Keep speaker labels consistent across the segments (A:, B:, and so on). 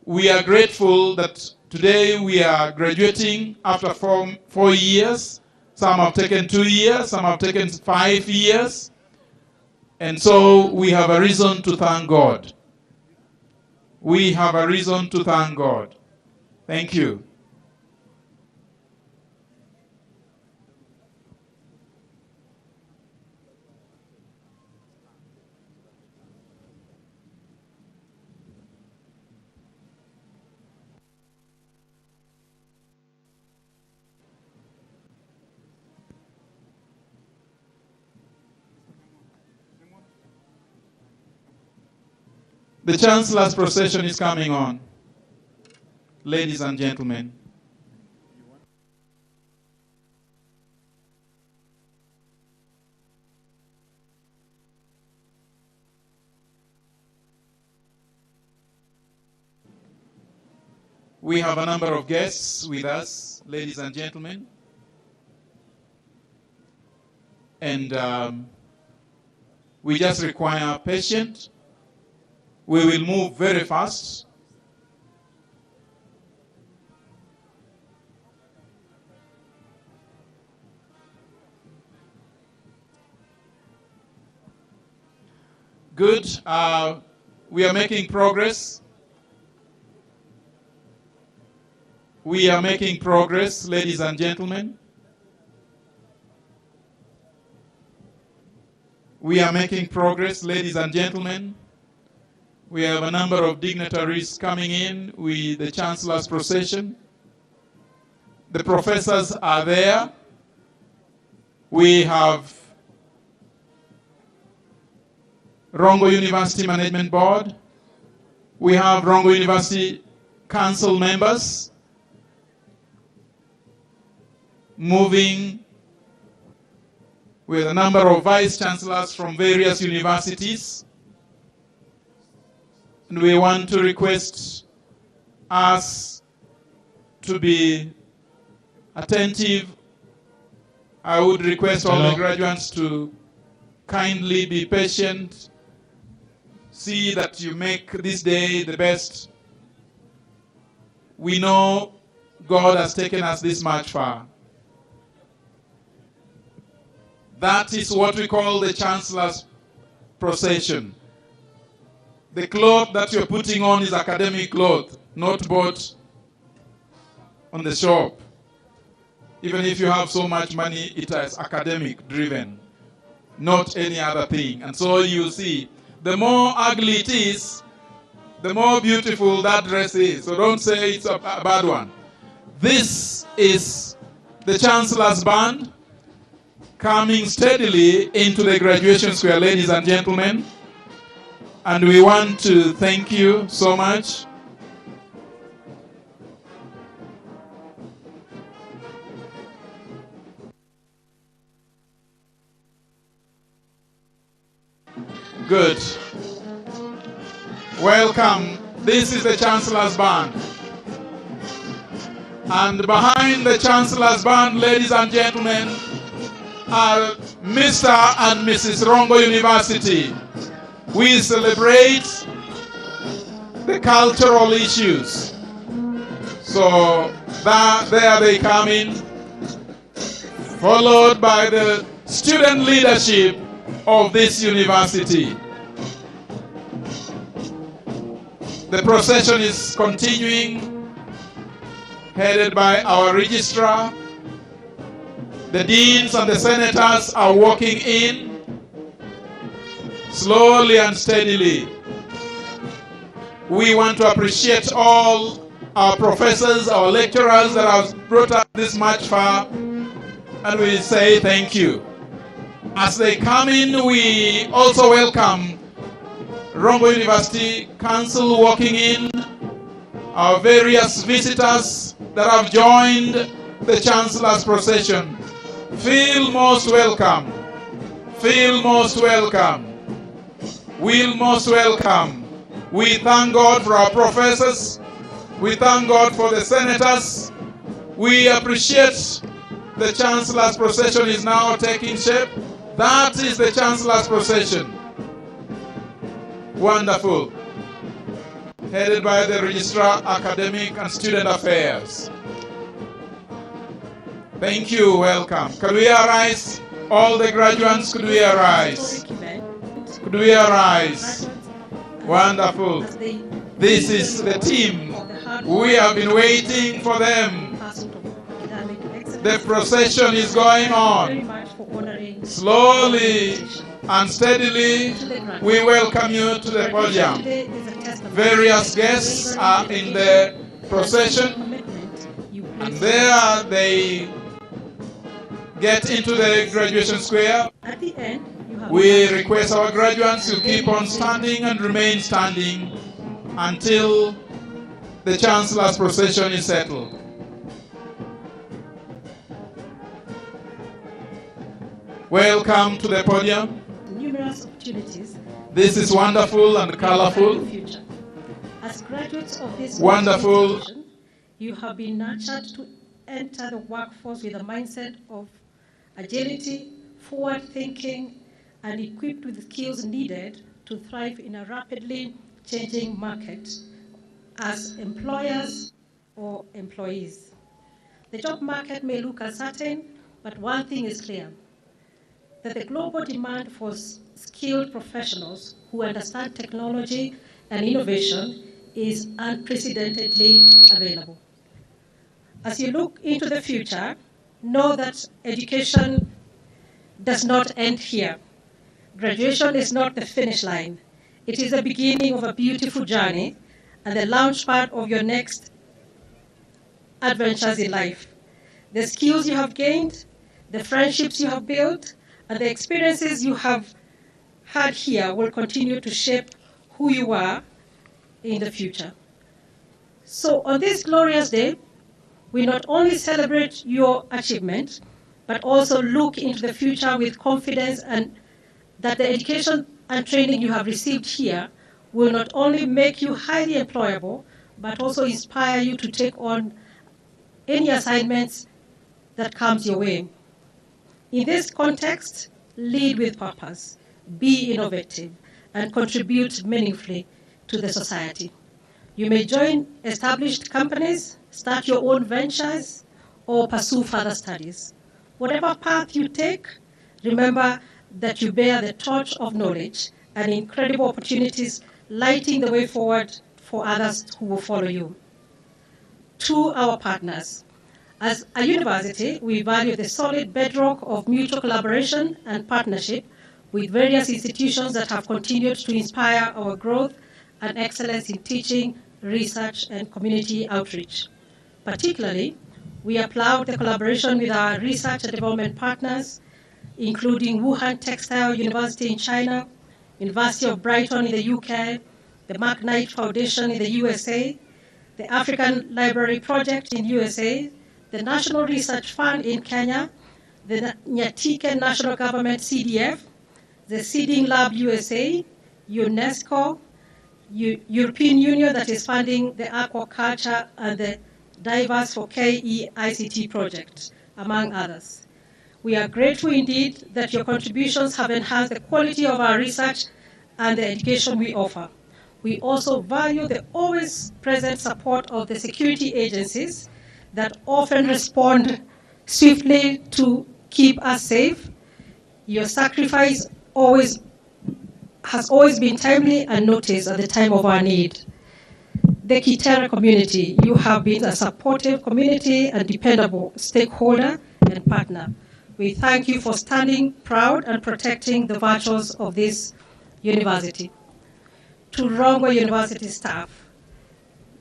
A: We are grateful that today we are graduating after 4 years. Some have taken 2 years, some have taken 5 years. And so we have a reason to thank God. We have a reason to thank God. Thank you. The Chancellor's procession is coming on. Ladies and gentlemen. We have a number of guests with us, ladies and gentlemen. And we just require patience. We will move very fast. Good. We are making progress. We are making progress, ladies and gentlemen. We are making progress, ladies and gentlemen. We have a number of dignitaries coming in with the Chancellor's procession. The professors are there. We have Rongo University Management Board. We have Rongo University Council members moving with a number of vice chancellors from various universities. And we want to request us to be attentive. I would request all the graduates to kindly be patient. See that you make this day the best. We know God has taken us this much far. That is what we call the Chancellor's procession. The cloth that you're putting on is academic cloth, not bought on the shop. Even if you have so much money, it is academic driven, not any other thing. And so you see, the more ugly it is, the more beautiful that dress is. So don't say it's a bad one. This is the Chancellor's band coming steadily into the graduation square, ladies and gentlemen. And we want to thank you so much. Good. Welcome. This is the Chancellor's band. And behind the Chancellor's band, ladies and gentlemen, are Mr. and Mrs. Rongo University. We celebrate the cultural issues. So there they come in, followed by the student leadership of this university. The procession is continuing, headed by our registrar. The deans and the senators are walking in slowly and steadily. We want to appreciate all our professors, our lecturers that have brought us this much far, and we say thank you. As they come in, we also welcome Rongo University Council walking in, our various visitors that have joined the Chancellor's procession. Feel most welcome. Feel most welcome. Feel most welcome. We thank God for our professors. We thank God for the senators. We appreciate the Chancellor's procession is now taking shape. That is the Chancellor's procession. Wonderful. headed by the Registrar, Academic and Student Affairs. Thank you, welcome. Could we arise? All the graduates, could we arise? Could we arise? Wonderful. This is the team. We have been waiting for them. The procession is going on. Slowly and steadily, we welcome you to the podium. Various guests are in the procession, and there they get into the graduation square.
B: At the end,
A: we request our graduates to keep on standing and remain standing until the Chancellor's procession is settled. Welcome to the podium.
B: Numerous opportunities.
A: This is wonderful and colorful.
B: As graduates of this
A: wonderful
B: institution, you have been nurtured to enter the workforce with a mindset of agility, forward thinking, and equipped with the skills needed to thrive in a rapidly changing market as employers or employees. The job market may look uncertain, but one thing is clear, that the global demand for skilled professionals who understand technology and innovation is unprecedentedly available. As you look into the future, know that education does not end here. Graduation is not the finish line. It is the beginning of a beautiful journey and the launch pad of your next adventures in life. The skills you have gained, the friendships you have built, and the experiences you have had here will continue to shape who you are in the future. So on this glorious day, we not only celebrate your achievement, but also look into the future with confidence and that the education and training you have received here will not only make you highly employable, but also inspire you to take on any assignments that comes your way. In this context, lead with purpose, be innovative, and contribute meaningfully to the society. You may join established companies, start your own ventures, or pursue further studies. Whatever path you take, remember that you bear the torch of knowledge and incredible opportunities, lighting the way forward for others who will follow you. To our partners, as a university, we value the solid bedrock of mutual collaboration and partnership with various institutions that have continued to inspire our growth and excellence in teaching, research, and community outreach. Particularly, we applaud the collaboration with our research and development partners, including Wuhan Textile University in China, University of Brighton in the UK, the McKnight Foundation in the USA, the African Library Project in USA, the National Research Fund in Kenya, the Nyatike National Government CDF, the Seeding Lab USA, UNESCO, European Union that is funding the aquaculture and the Diverse for KE-ICT project, among others. We are grateful indeed that your contributions have enhanced the quality of our research and the education we offer. We also value the always present support of the security agencies that often respond swiftly to keep us safe. Your sacrifice has always been timely and noticed at the time of our need. The Kitera community, you have been a supportive community and dependable stakeholder and partner. We thank you for standing proud and protecting the virtues of this university. To Rongo University staff,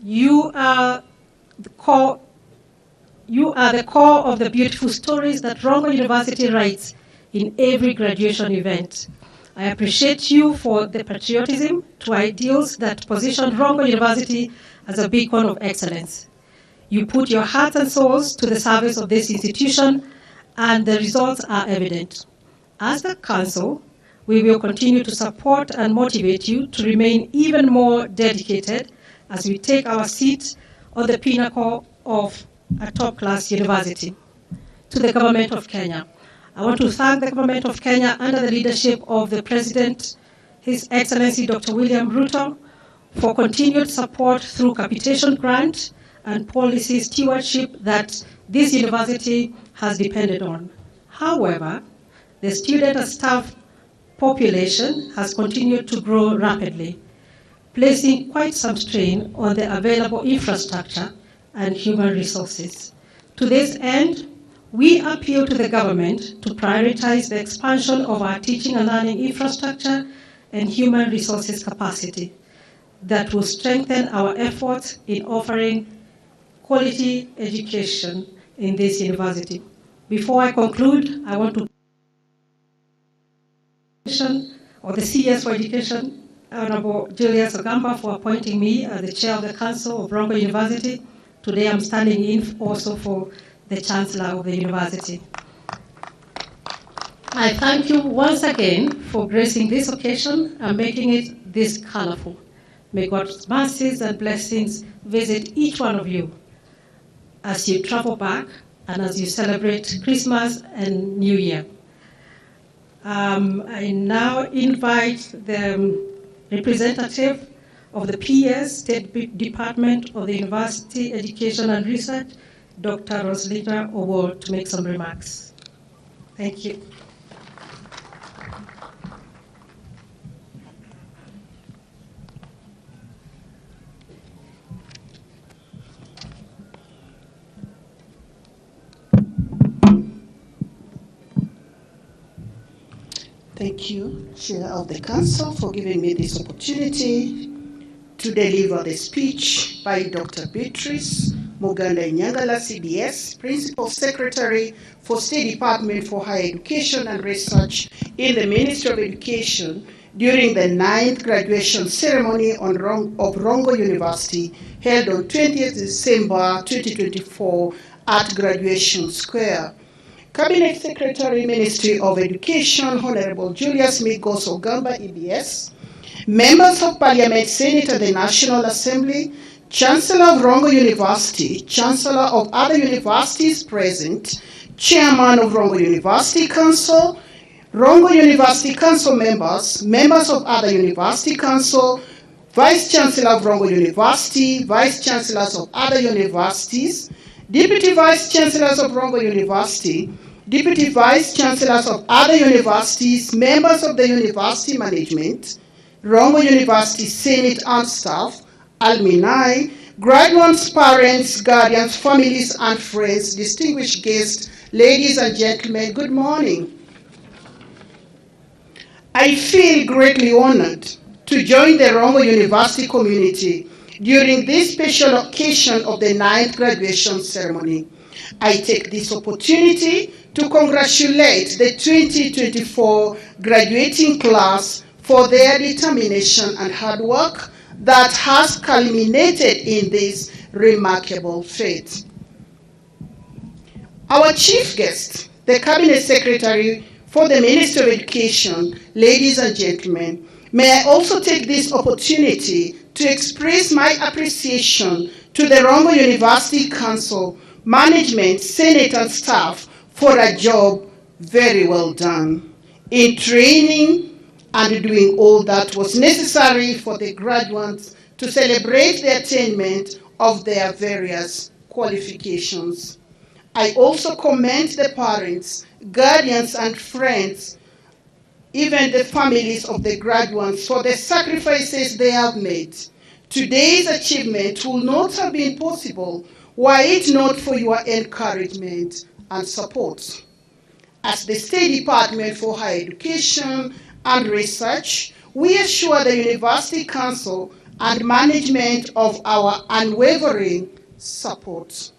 B: you are the core of the beautiful stories that Rongo University writes in every graduation event. I appreciate you for the patriotism to ideals that position Rongo University as a beacon of excellence. You put your hearts and souls to the service of this institution, and the results are evident. As the Council, we will continue to support and motivate you to remain even more dedicated as we take our seat on the pinnacle of a top-class university. To the Government of Kenya, I want to thank the Government of Kenya under the leadership of the President, His Excellency Dr. William Ruto, for continued support through capitation grant and policy stewardship that this university has depended on. However, the student and staff population has continued to grow rapidly, placing quite some strain on the available infrastructure and human resources. To this end, we appeal to the government to prioritize the expansion of our teaching and learning infrastructure and human resources capacity that will strengthen our efforts in offering quality education in this university. Before I conclude, I want to or the CS for Education, Honorable Julius Ogamba, for appointing me as the chair of the Council of Rongo University. Today I'm standing in also for the Chancellor of the University. I thank you once again for gracing this occasion and making it this colorful. May God's mercies and blessings visit each one of you as you travel back and as you celebrate Christmas and New Year. I now invite the representative of the PS, State Department of the University Education and Research, Dr. Roslita Owol, to make some remarks. Thank you.
C: Thank you, Chair of the Council, for giving me this opportunity to deliver the speech by Dr. Beatrice Muganda Nyangala, CBS, Principal Secretary for State Department for Higher Education and Research in the Ministry of Education during the 9th graduation ceremony of Rongo University held on 20th December 2024 at Graduation Square. Cabinet Secretary, Ministry of Education, Honorable Julius Migos Ogamba, EBS, Members of Parliament, Senate of the National Assembly, Chancellor of Rongo University, Chancellor of other universities present, Chairman of Rongo University Council, Rongo University Council members, members of other university council, Vice Chancellor of Rongo University, Vice Chancellors of other universities, Deputy Vice Chancellors of Rongo University, Deputy Vice Chancellors of other universities, members of the university management, Rongo University Senate and staff, alumni, graduates, parents, guardians, families, and friends, distinguished guests, ladies and gentlemen, good morning. I feel greatly honored to join the Rongo University community during this special occasion of the 9th graduation ceremony. I take this opportunity to congratulate the 2024 graduating class for their determination and hard work that has culminated in this remarkable feat. Our chief guest, the Cabinet Secretary for the Ministry of Education, ladies and gentlemen, may I also take this opportunity to express my appreciation to the Rongo University Council, management, Senate, and staff for a job very well done in training and doing all that was necessary for the graduates to celebrate the attainment of their various qualifications. I also commend the parents, guardians, and friends, even the families of the graduates, for the sacrifices they have made. Today's achievement would not have been possible were it not for your encouragement and support. As the State Department for Higher Education and Research, we assure the University Council and management of our unwavering support.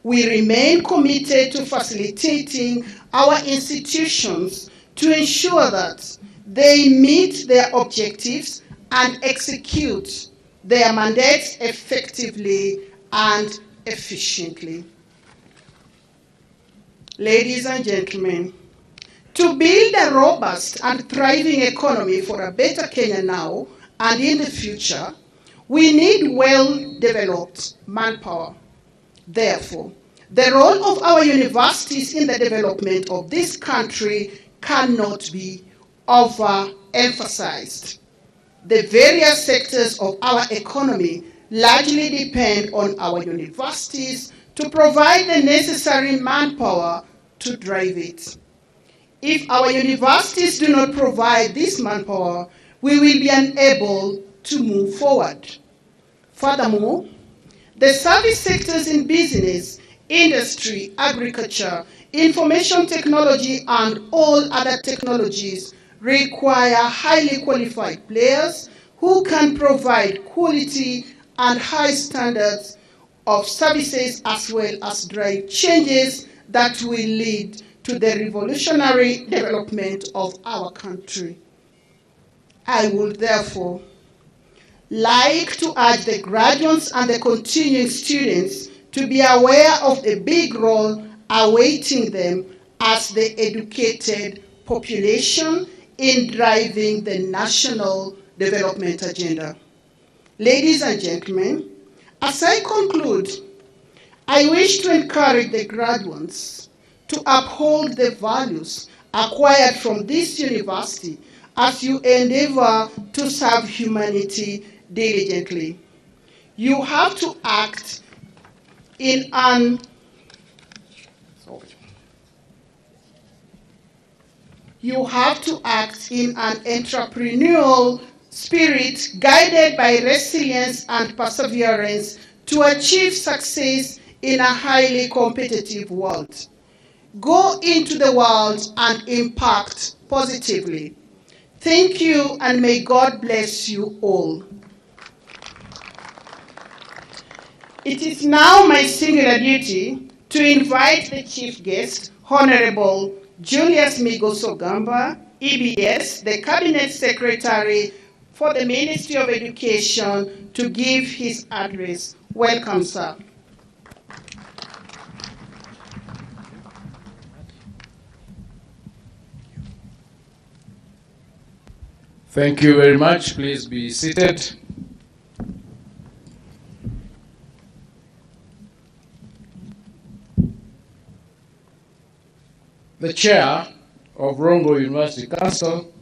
C: We remain committed to facilitating our institutions to ensure that they meet their objectives and execute their mandates effectively and efficiently. Ladies and gentlemen, to build a robust and thriving economy for a better Kenya now and in the future, we need well-developed manpower. Therefore, the role of our universities in the development of this country cannot be overemphasized. The various sectors of our economy largely depend on our universities to provide the necessary manpower to drive it. If our universities do not provide this manpower, we will be unable to move forward. Furthermore, the service sectors in business, industry, agriculture, information technology, and all other technologies require highly qualified players who can provide quality and high standards of services as well as drive changes that will lead to the revolutionary development of our country. I would therefore like to urge the graduates and the continuing students to be aware of the big role awaiting them as the educated population in driving the national development agenda. Ladies and gentlemen, as I conclude, I wish to encourage the graduates to uphold the values acquired from this university as you endeavor to serve humanity diligently. You have to act in an entrepreneurial spirit guided by resilience and perseverance to achieve success in a highly competitive world. Go into the world and impact positively. Thank you, and may God bless you all. It is now my singular duty to invite the chief guest, Honorable Julius Migos Ogamba, EBS, the Cabinet Secretary for the Ministry of Education, to give his address. Welcome, sir.
D: Thank you very much. Please be seated. The Chair of Rongo University Council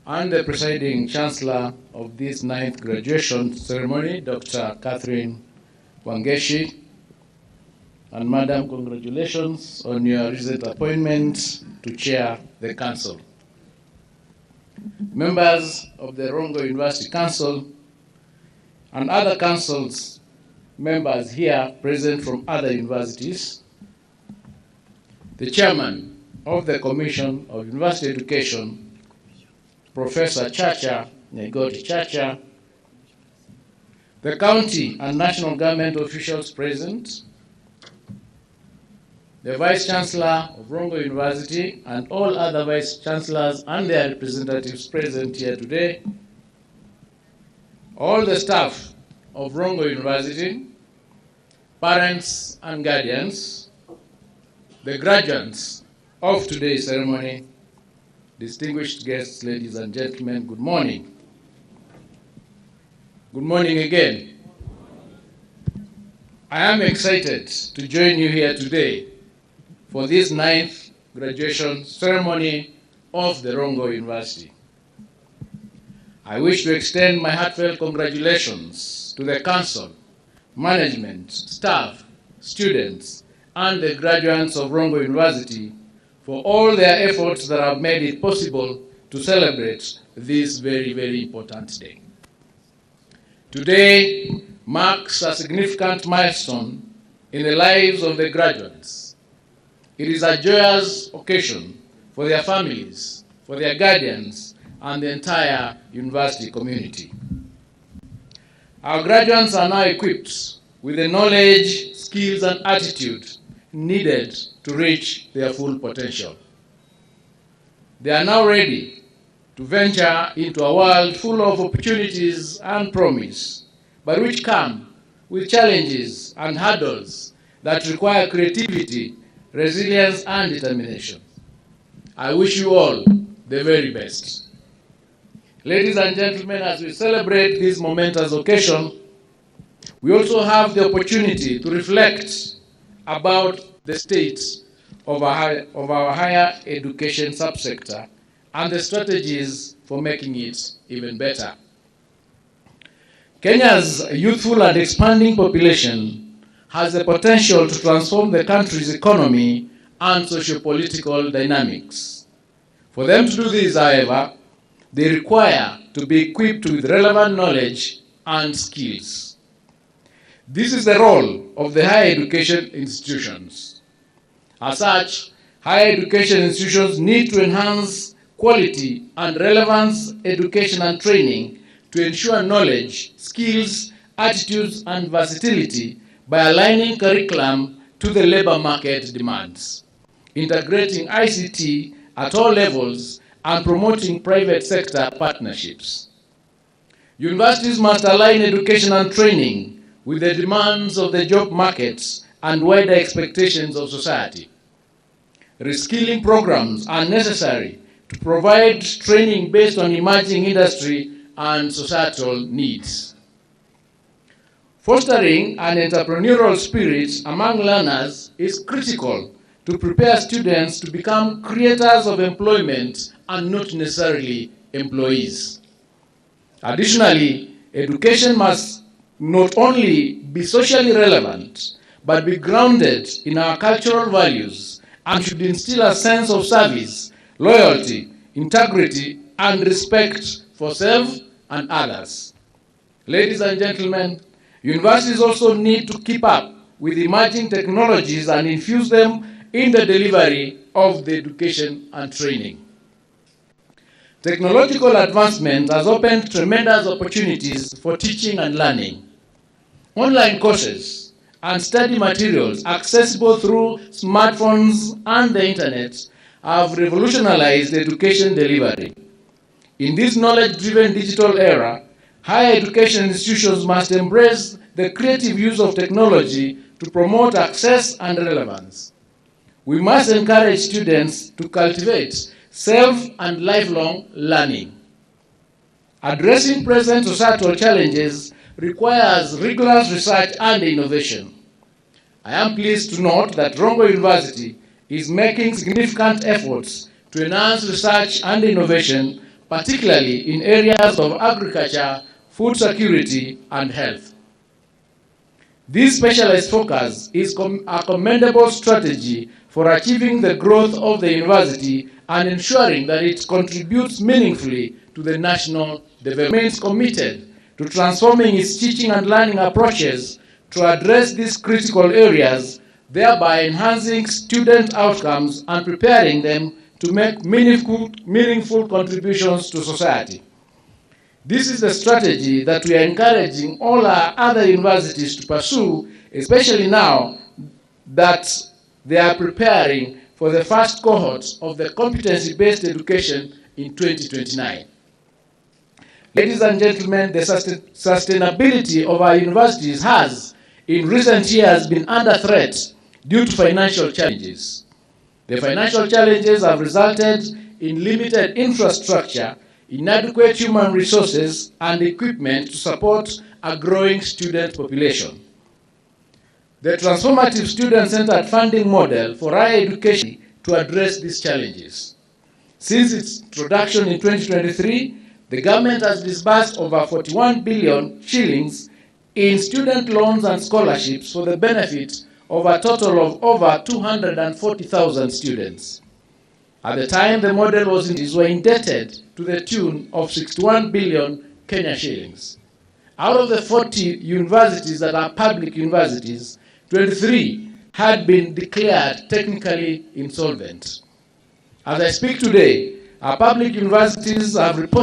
D: and the presiding Chancellor of this 9th graduation ceremony, Dr. Catherine Wangeshi, and Madam, congratulations on your recent appointment to chair the Council. Members of the Rongo University Council and other councils members here present from other universities, the chairman of the Commission of University Education, Professor Chacha Nyegoti Chacha, the county and national government officials present, the Vice Chancellor of Rongo University, and all other Vice Chancellors and their representatives present here today, all the staff of Rongo University, parents and guardians, the graduates of today's ceremony, distinguished guests, ladies and gentlemen, good morning. Good morning again. I am excited to join you here today for this 9th graduation ceremony of the Rongo University. I wish to extend my heartfelt congratulations to the Council, management, staff, students, and the graduates of Rongo University for all their efforts that have made it possible to celebrate this very, very important day. Today marks a significant milestone in the lives of the graduates. It is a joyous occasion for their families, for their guardians, and the entire university community. Our graduates are now equipped with the knowledge, skills, and attitude needed to reach their full potential. They are now ready to venture into a world full of opportunities and promise, but which come with challenges and hurdles that require creativity, resilience, and determination. I wish you all the very best. Ladies and gentlemen, as we celebrate this momentous occasion, we also have the opportunity to reflect about the state of our higher education subsector and the strategies for making it even better. Kenya's youthful and expanding population has the potential to transform the country's economy and socio-political dynamics. For them to do this, however, they require to be equipped with relevant knowledge and skills. This is the role of the higher education institutions. As such, higher education institutions need to enhance quality and relevance education and training to ensure knowledge, skills, attitudes, and versatility by aligning curriculum to the labor market demands, integrating ICT at all levels, and promoting private sector partnerships. Universities must align education and training with the demands of the job markets and wider expectations of society. Reskilling programs are necessary to provide training based on emerging industry and societal needs. Fostering an entrepreneurial spirit among learners is critical to prepare students to become creators of employment and not necessarily employees. Additionally, education must not only be socially relevant, but be grounded in our cultural values and should instill a sense of service, loyalty, integrity, and respect for self and others. Ladies and gentlemen, universities also need to keep up with emerging technologies and infuse them in the delivery of the education and training. Technological advancement has opened tremendous opportunities for teaching and learning. Online courses and study materials accessible through smartphones and the internet have revolutionized education delivery. In this knowledge-driven digital era, higher education institutions must embrace the creative use of technology to promote access and relevance. We must encourage students to cultivate self and lifelong learning. Addressing present societal challenges requires rigorous research and innovation. I am pleased to note that Rongo University is making significant efforts to enhance research and innovation, particularly in areas of agriculture, food security, and health. This specialized focus is a commendable strategy for achieving the growth of the university and ensuring that it contributes meaningfully to the national development. It remains committed to transforming its teaching and learning approaches to address these critical areas, thereby enhancing student outcomes and preparing them to make meaningful contributions to society. This is the strategy that we are encouraging all our other universities to pursue, especially now that they are preparing for the first cohort of the competency-based education in 2029. Ladies and gentlemen, the sustainability of our universities has, in recent years, been under threat due to financial challenges. The financial challenges have resulted in limited infrastructure, inadequate human resources, and equipment to support a growing student population. The transformative student-centered funding model for higher education to address these challenges. Since its introduction in 2023, the government has disbursed over 41 billion shillings in student loans and scholarships for the benefit of a total of over 240,000 students. At the time the model was indebted to the tune of 61 billion Kenya shillings. Out of the 40 universities that are public universities, 23 had been declared technically insolvent. As I speak today, our public universities have reported